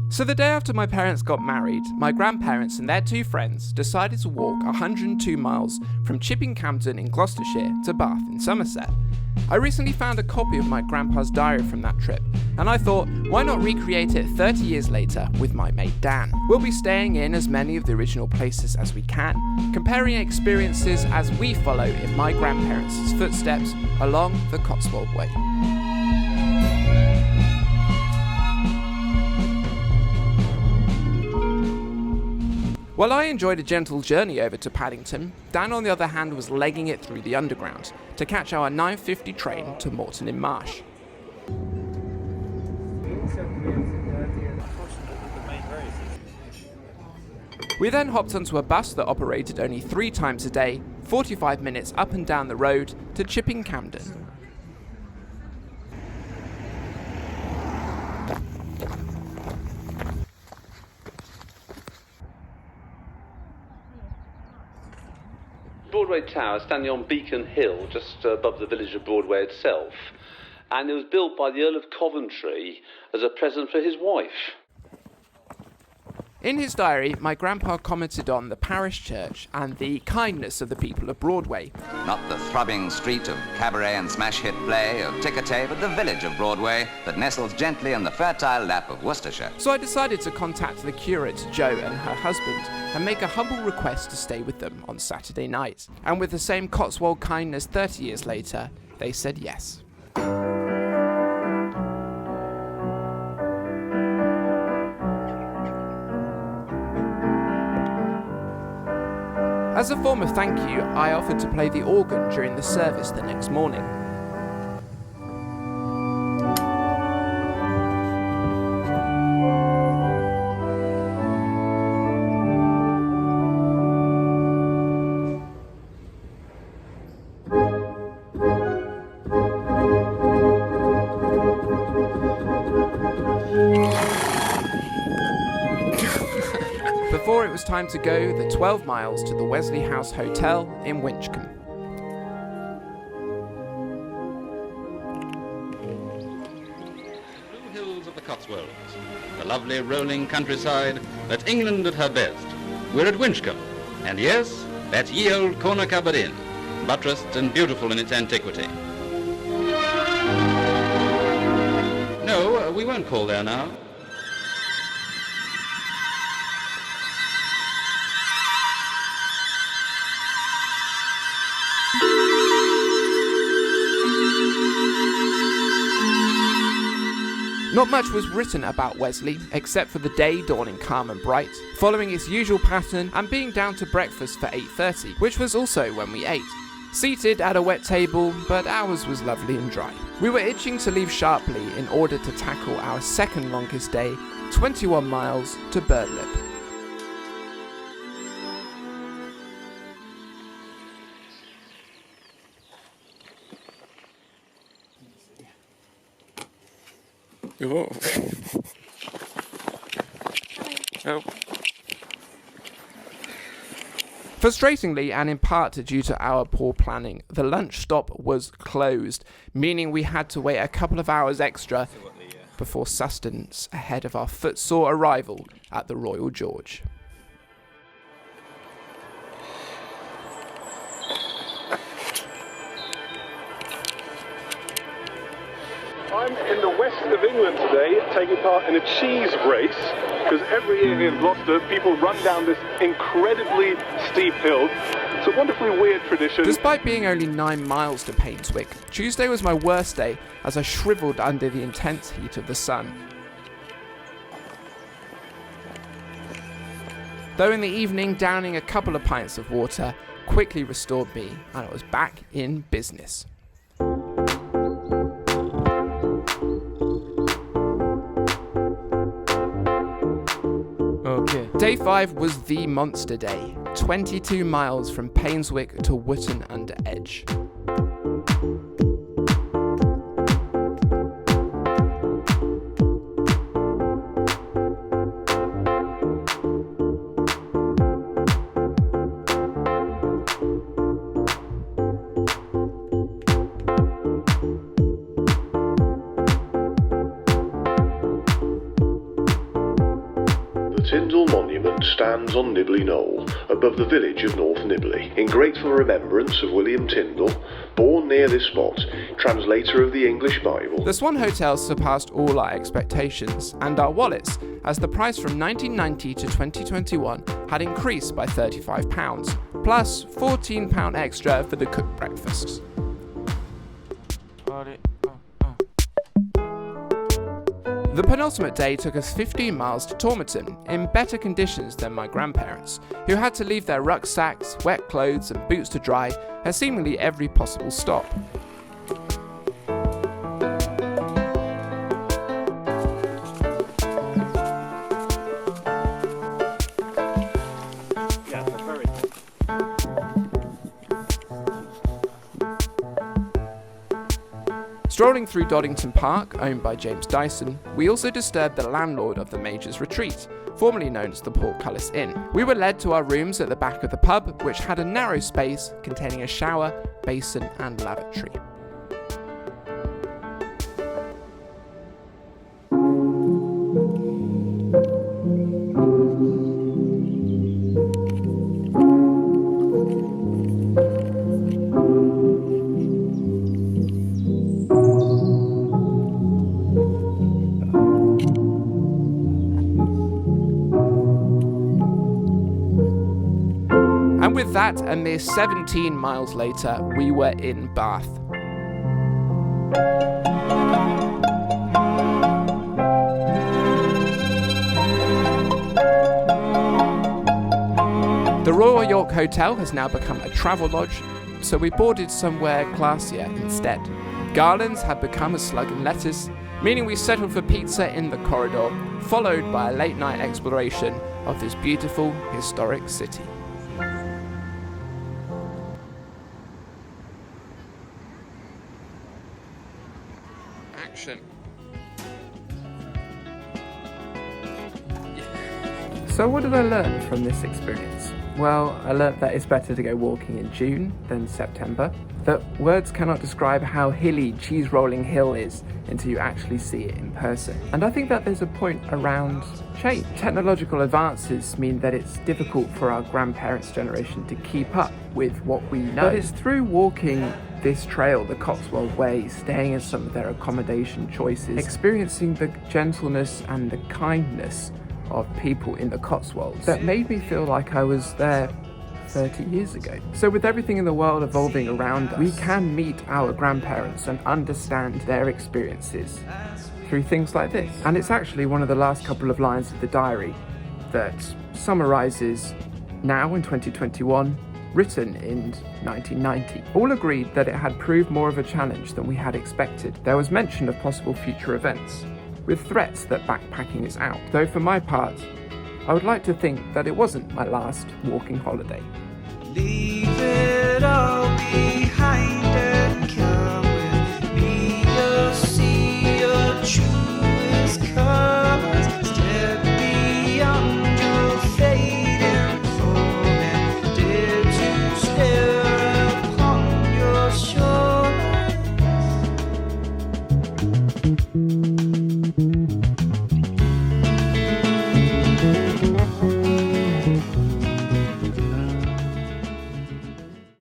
So the day after my parents got married, my grandparents and their two friends decided to walk 102 miles from Chipping Campden in Gloucestershire to Bath in Somerset. I recently found a copy of my grandpa's diary from that trip, and I thought, why not recreate it 30 years later with my mate Dan? We'll be staying in as many of the original places as we can, comparing experiences as we follow in my grandparents' footsteps along the Cotswold Way. While I enjoyed a gentle journey over to Paddington, Dan on the other hand was legging it through the underground to catch our 9:50 train to Moreton in Marsh. We then hopped onto a bus that operated only 3 times a day, 45 minutes up and down the road to Chipping Campden. Broadway Tower standing on Beacon Hill, just above the village of Broadway itself, and it was built by the Earl of Coventry as a present for his wife. In his diary, my grandpa commented on the parish church and the kindness of the people of Broadway. Not the throbbing street of cabaret and smash hit play of Tickertay, but the village of Broadway that nestles gently in the fertile lap of Worcestershire. So I decided to contact the curate, Jo, and her husband, and make a humble request to stay with them on Saturday night. And with the same Cotswold kindness 30 years later, they said yes. As a form of thank you, I offered to play the organ during the service the next morning. Before it was time to go the 12 miles to the Wesley House Hotel in Winchcombe. Blue hills of the Cotswolds, the lovely rolling countryside that's England at her best. We're at Winchcombe, and yes, that's ye old corner cupboard inn, buttressed and beautiful in its antiquity. No, we won't call there now. Not much was written about Wesley, except for the day dawning calm and bright, following its usual pattern and being down to breakfast for 8:30, which was also when we ate. Seated at a wet table, but ours was lovely and dry. We were itching to leave sharply in order to tackle our second longest day, 21 miles to Birdlip. Oh. Oh. Frustratingly, and in part due to our poor planning, the lunch stop was closed, meaning we had to wait a couple of hours extra before sustenance ahead of our footsore arrival at the Royal George. I'm in the west of England today, taking part in a cheese race, because every year in Gloucester, people run down this incredibly steep hill. It's a wonderfully weird tradition. Despite being only 9 miles to Painswick, Tuesday was my worst day as I shriveled under the intense heat of the sun. Though in the evening, downing a couple of pints of water quickly restored me, and I was back in business. Okay. Day 5 was the monster day, 22 miles from Painswick to Wootton under Edge. Tyndall Monument stands on Nibley Knoll, above the village of North Nibley, in grateful remembrance of William Tyndall, born near this spot, translator of the English Bible. The Swan Hotel surpassed all our expectations and our wallets, as the price from 1990 to 2021 had increased by £35, plus £14 extra for the cooked breakfasts. The penultimate day took us 15 miles to Tormerton, in better conditions than my grandparents, who had to leave their rucksacks, wet clothes and boots to dry at seemingly every possible stop. Strolling through Doddington Park, owned by James Dyson, we also disturbed the landlord of the Major's Retreat, formerly known as the Portcullis Inn. We were led to our rooms at the back of the pub, which had a narrow space containing a shower, basin and lavatory. And with that, a mere 17 miles later, we were in Bath. The Royal York Hotel has now become a travel lodge, so we boarded somewhere classier instead. Garlands had become a slug in lettuce, meaning we settled for pizza in the corridor, followed by a late-night exploration of this beautiful, historic city. Action. So what did I learn from this experience? Well, I learnt that it's better to go walking in June than September, that words cannot describe how hilly Cheese Rolling Hill is until you actually see it in person. And I think that there's a point around change. Technological advances mean that it's difficult for our grandparents' generation to keep up with what we know. But it's through walking this trail, the Cotswold Way, staying in some of their accommodation choices, experiencing the gentleness and the kindness of people in the Cotswolds, that made me feel like I was there 30 years ago. So with everything in the world evolving around us, we can meet our grandparents and understand their experiences through things like this. And it's actually one of the last couple of lines of the diary that summarises now in 2021, written in 1990. All agreed that it had proved more of a challenge than we had expected. There was mention of possible future events, with threats that backpacking is out. Though for my part, I would like to think that it wasn't my last walking holiday. Leave it all behind.